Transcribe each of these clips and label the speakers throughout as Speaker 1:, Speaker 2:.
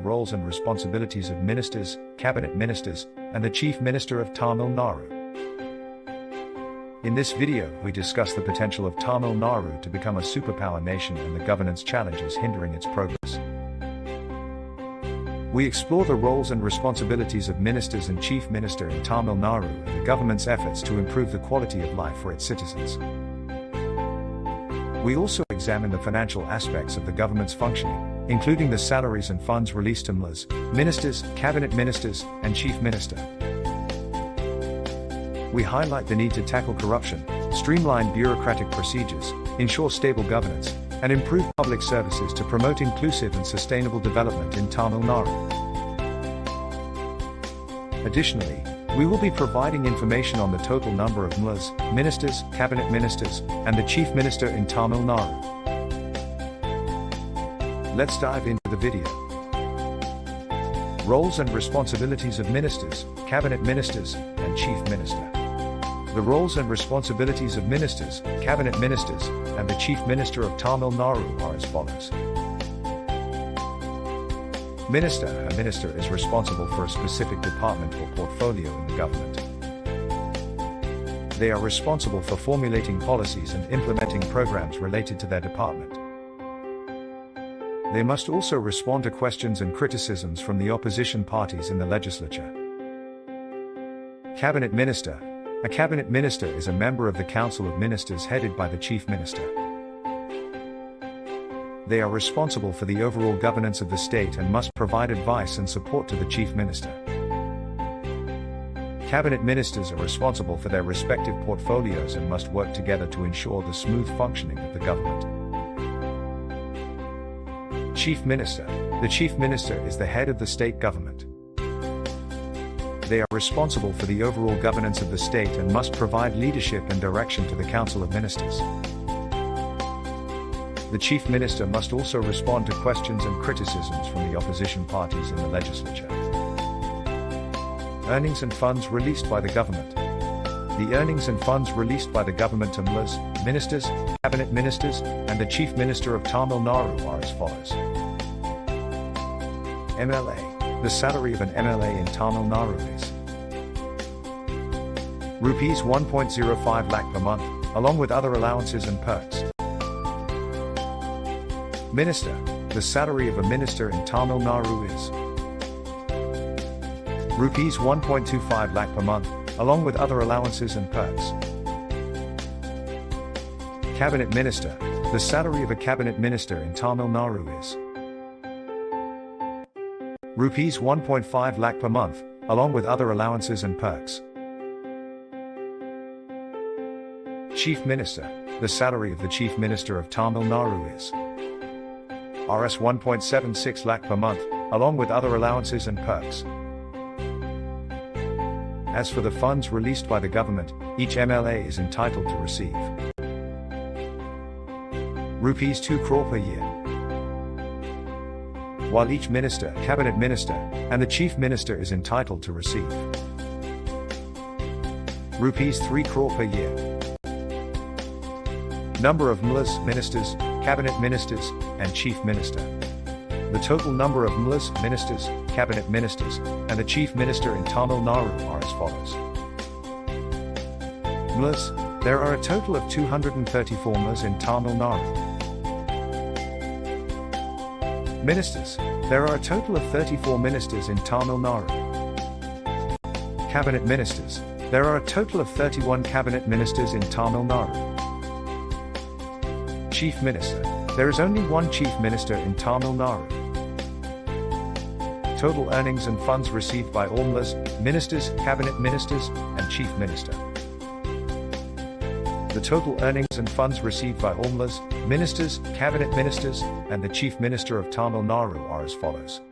Speaker 1: roles and responsibilities of ministers, cabinet ministers, and the Chief Minister of Tamil Nadu. In this video, we discuss the potential of Tamil Nadu to become a superpower nation and the governance challenges hindering its progress. We explore the roles and responsibilities of ministers and Chief Minister in Tamil Nadu and the government's efforts to improve the quality of life for its citizens. We also examine the financial aspects of the government's functioning, including the salaries and funds released to MLAs, ministers, cabinet ministers, and Chief Minister. We highlight the need to tackle corruption, streamline bureaucratic procedures, ensure stable governance, and improve public services to promote inclusive and sustainable development in Tamil Nadu. Additionally, we will be providing information on the total number of MLAs, ministers, cabinet ministers, and the Chief Minister in Tamil Nadu. Let's dive into the video. Roles and responsibilities of ministers, cabinet ministers, and Chief Minister. The roles and responsibilities of ministers, cabinet ministers, and the Chief Minister of Tamil Nadu are as follows. Minister. A minister is responsible for a specific department or portfolio in the government. They are responsible for formulating policies and implementing programs related to their department. They must also respond to questions and criticisms from the opposition parties in the legislature. Cabinet Minister. A cabinet minister is a member of the Council of Ministers headed by the Chief Minister. They are responsible for the overall governance of the state and must provide advice and support to the Chief Minister. Cabinet ministers are responsible for their respective portfolios and must work together to ensure the smooth functioning of the government. Chief Minister. The Chief Minister is the head of the state government. They are responsible for the overall governance of the state and must provide leadership and direction to the Council of Ministers. The Chief Minister must also respond to questions and criticisms from the opposition parties in the legislature. Earnings and funds released by the government. The earnings and funds released by the government to MLAs, ministers, cabinet ministers, and the Chief Minister of Tamil Nadu are as follows. MLA. The salary of an MLA in Tamil Nadu is Rs 1.05 lakh per month, along with other allowances and perks. Minister. The salary of a minister in Tamil Nadu is Rs 1.25 lakh per month, along with other allowances and perks. Cabinet Minister. The salary of a cabinet minister in Tamil Nadu is Rs 1.5 lakh per month, along with other allowances and perks. Chief Minister. The salary of the Chief Minister of Tamil Nadu is Rs 1.76 lakh per month, along with other allowances and perks. As for the funds released by the government, each MLA is entitled to receive Rs 2 crore per year, while each minister, cabinet minister, and the Chief Minister is entitled to receive Rs 3 crore per year. Number of MLAs, ministers, cabinet ministers, and Chief Minister. The total number of MLAs, ministers, cabinet ministers, and the Chief Minister in Tamil Nadu are as follows. MLAs. There are a total of 234 MLAs in Tamil Nadu. Ministers. There are a total of 34 ministers in Tamil Nadu. Cabinet ministers. There are a total of 31 cabinet ministers in Tamil Nadu. Chief Minister. There is only one Chief Minister in Tamil Nadu. Total earnings and funds received by all MLAs, ministers, cabinet ministers, and Chief Minister. The total earnings and funds received by all MLAs, ministers, cabinet ministers, and the Chief Minister of Tamil Nadu are as follows.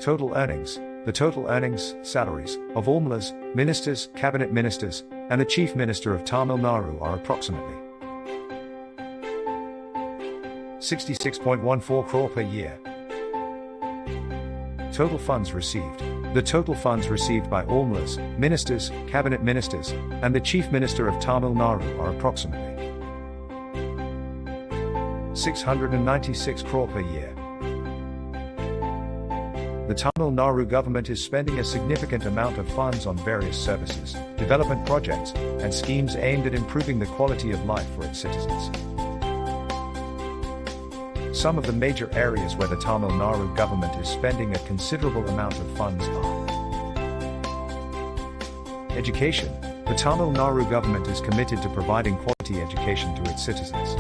Speaker 1: Total earnings. The total earnings, salaries, of all MLAs, ministers, cabinet ministers, and the Chief Minister of Tamil Nadu are approximately 66.14 crore per year. Total funds received. The total funds received by all MLAs, ministers, cabinet ministers, and the Chief Minister of Tamil Nadu are approximately 696 crore per year. The Tamil Nadu government is spending a significant amount of funds on various services, development projects, and schemes aimed at improving the quality of life for its citizens. Some of the major areas where the Tamil Nadu government is spending a considerable amount of funds are: education. The Tamil Nadu government is committed to providing quality education to its citizens.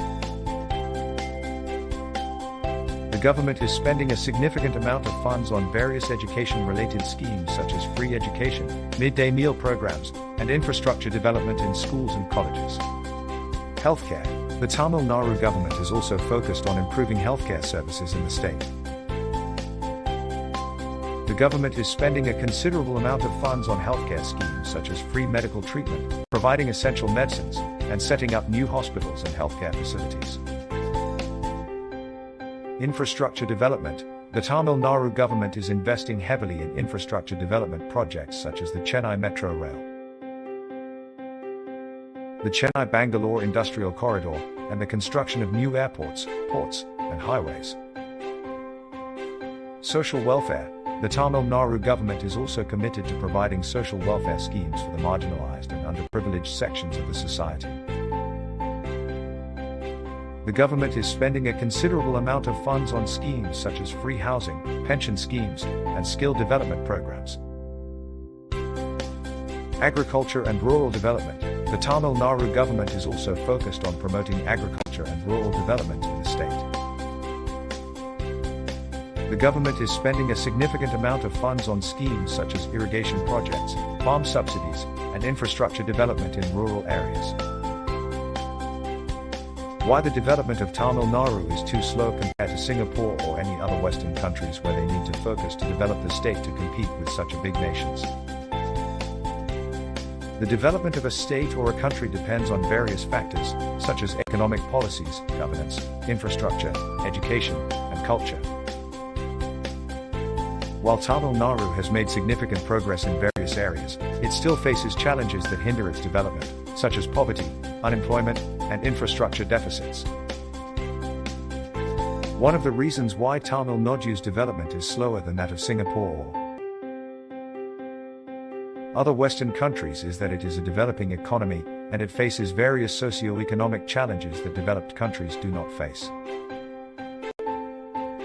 Speaker 1: The government is spending a significant amount of funds on various education-related schemes such as free education, midday meal programs, and infrastructure development in schools and colleges. Healthcare. The Tamil Nadu government is also focused on improving healthcare services in the state. The government is spending a considerable amount of funds on healthcare schemes such as free medical treatment, providing essential medicines, and setting up new hospitals and healthcare facilities. Infrastructure development. The Tamil Nadu government is investing heavily in infrastructure development projects such as the Chennai Metro Rail, the Chennai-Bangalore Industrial Corridor, and the construction of new airports, ports, and highways. Social welfare. The Tamil Nadu government is also committed to providing social welfare schemes for the marginalized and underprivileged sections of the society. The government is spending a considerable amount of funds on schemes such as free housing, pension schemes, and skill development programs. Agriculture and rural development. The Tamil Nadu government is also focused on promoting agriculture and rural development in the state. The government is spending a significant amount of funds on schemes such as irrigation projects, farm subsidies, and infrastructure development in rural areas. Why the development of Tamil Nadu is too slow compared to Singapore or any other Western countries where they need to focus to develop the state to compete with such a big nations. The development of a state or a country depends on various factors, such as economic policies, governance, infrastructure, education, and culture. While Tamil Nadu has made significant progress in various areas, it still faces challenges that hinder its development, such as poverty, unemployment, and infrastructure deficits. One of the reasons why Tamil Nadu's development is slower than that of Singapore or other Western countries is that it is a developing economy, and it faces various socio-economic challenges that developed countries do not face.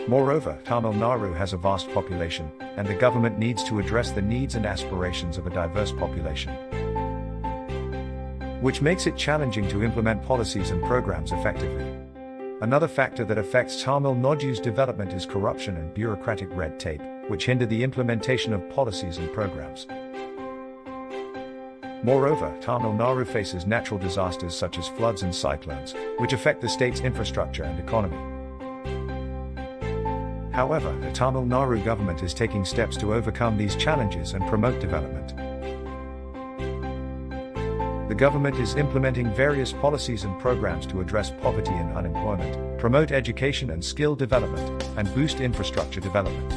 Speaker 1: Moreover, Tamil Nadu has a vast population, and the government needs to address the needs and aspirations of a diverse population, which makes it challenging to implement policies and programs effectively. Another factor that affects Tamil Nadu's development is corruption and bureaucratic red tape, which hinder the implementation of policies and programs. Moreover, Tamil Nadu faces natural disasters such as floods and cyclones, which affect the state's infrastructure and economy. However, the Tamil Nadu government is taking steps to overcome these challenges and promote development. The government is implementing various policies and programs to address poverty and unemployment, promote education and skill development, and boost infrastructure development.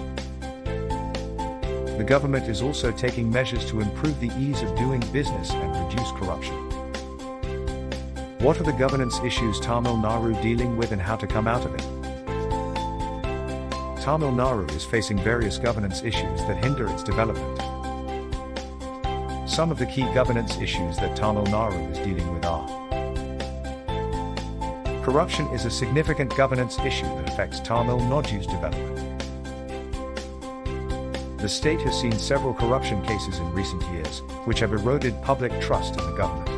Speaker 1: The government is also taking measures to improve the ease of doing business and reduce corruption. What are the governance issues Tamil Nadu dealing with and how to come out of it? Tamil Nadu is facing various governance issues that hinder its development. Some of the key governance issues that Tamil Nadu is dealing with are: corruption is a significant governance issue that affects Tamil Nadu's development. The state has seen several corruption cases in recent years, which have eroded public trust in the government.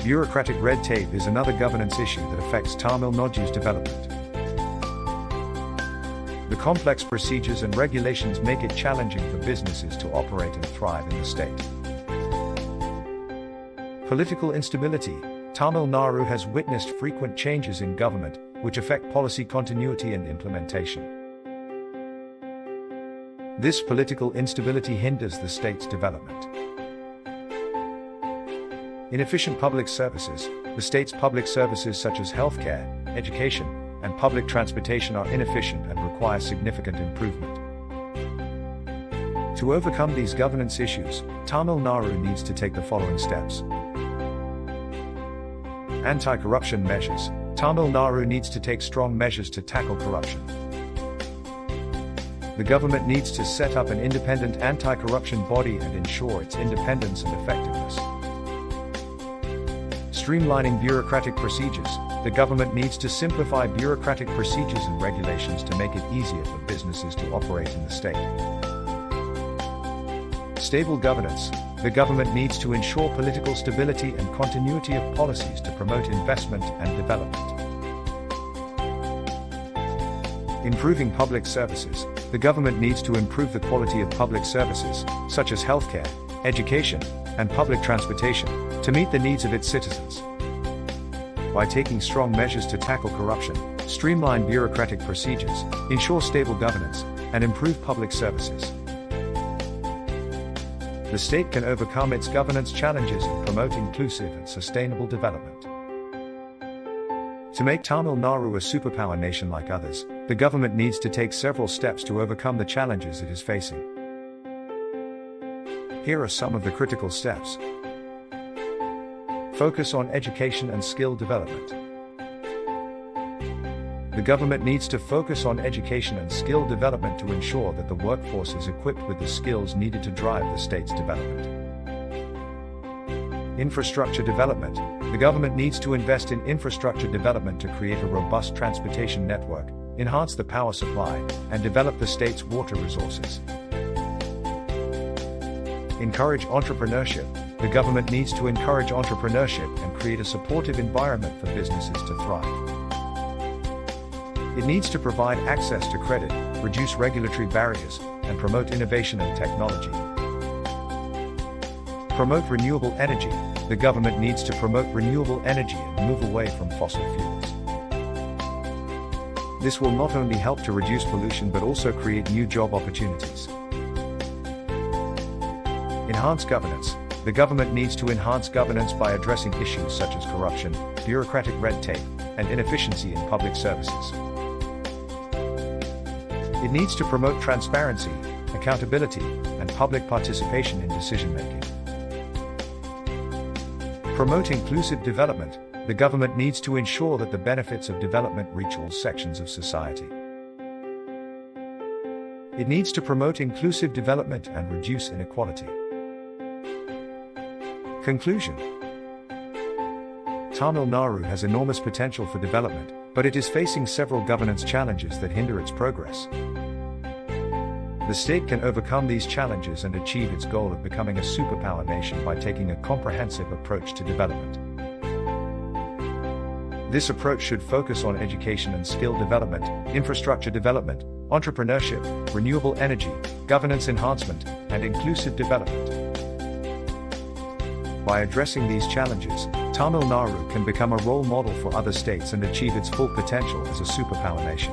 Speaker 1: Bureaucratic red tape is another governance issue that affects Tamil Nadu's development. The complex procedures and regulations make it challenging for businesses to operate and thrive in the state. Political instability. Tamil Nadu has witnessed frequent changes in government, which affect policy continuity and implementation. This political instability hinders the state's development. Inefficient public services. The state's public services such as healthcare, education, and public transportation are inefficient and require significant improvement. To overcome these governance issues, Tamil Nadu needs to take the following steps. Anti-corruption measures. Tamil Nadu needs to take strong measures to tackle corruption. the government needs to set up an independent anti-corruption body and ensure its independence and effectiveness. Streamlining bureaucratic procedures, the government needs to simplify bureaucratic procedures and regulations to make it easier for businesses to operate in the state. Stable governance, the government needs to ensure political stability and continuity of policies to promote investment and development. Improving public services, the government needs to improve the quality of public services, such as healthcare, education, and public transportation, to meet the needs of its citizens. By taking strong measures to tackle corruption, streamline bureaucratic procedures, ensure stable governance, and improve public services, the state can overcome its governance challenges and promote inclusive and sustainable development. To make Tamil Nadu a superpower nation like others, the government needs to take several steps to overcome the challenges it is facing. Here are some of the critical steps. Focus on education and skill development. The government needs to focus on education and skill development to ensure that the workforce is equipped with the skills needed to drive the state's development. Infrastructure development. The government needs to invest in infrastructure development to create a robust transportation network, enhance the power supply, and develop the state's water resources. Encourage entrepreneurship. The government needs to encourage entrepreneurship and create a supportive environment for businesses to thrive. It needs to provide access to credit, reduce regulatory barriers, and promote innovation and technology. Promote renewable energy. The government needs to promote renewable energy and move away from fossil fuels. This will not only help to reduce pollution but also create new job opportunities. Enhance governance. The government needs to enhance governance by addressing issues such as corruption, bureaucratic red tape, and inefficiency in public services. It needs to promote transparency, accountability, and public participation in decision-making. Promote inclusive development. The government needs to ensure that the benefits of development reach all sections of society. It needs to promote inclusive development and reduce inequality. Conclusion. Tamil Nadu has enormous potential for development, but it is facing several governance challenges that hinder its progress. The state can overcome these challenges and achieve its goal of becoming a superpower nation by taking a comprehensive approach to development. This approach should focus on education and skill development, infrastructure development, entrepreneurship, renewable energy, governance enhancement, and inclusive development. By addressing these challenges, Tamil Nadu can become a role model for other states and achieve its full potential as a superpower nation.